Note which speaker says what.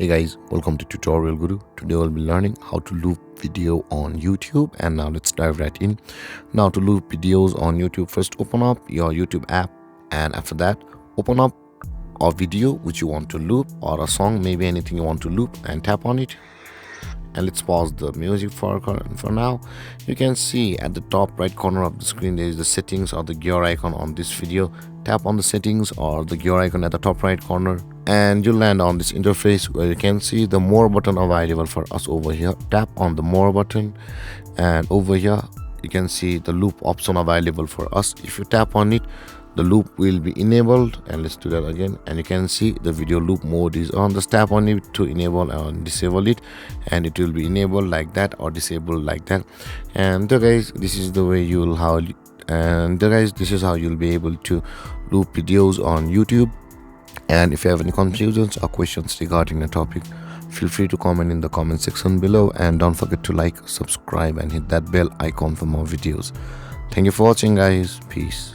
Speaker 1: Hey guys, welcome to Tutorial Guru. Today we'll be learning how to loop video on YouTube, and now let's dive right in. Now to loop videos on YouTube, first open up your YouTube app, and after that open up a video which you want to loop, or a song, maybe anything you want to loop, and tap on it. And let's pause the music for now. You can see at the top right corner of the screen there is the settings or the gear icon on this video. Tap on the settings or the gear icon at the top right corner, and you land on this interface where you can see the more button available for us over here. Tap on the more button, and over here you can see the loop option available for us. If you tap on it, the loop will be enabled, and let's do that again. And you can see the video loop mode is on. Just tap on it to enable and disable it, and it will be enabled like that or disabled like that. And guys, this is the way you'll how and guys, this is how you'll be able to loop videos on YouTube. And if you have any confusions or questions regarding the topic, feel free to comment in the comment section below, and don't forget to like, subscribe, and hit that bell icon for more videos. Thank you for watching, guys. Peace.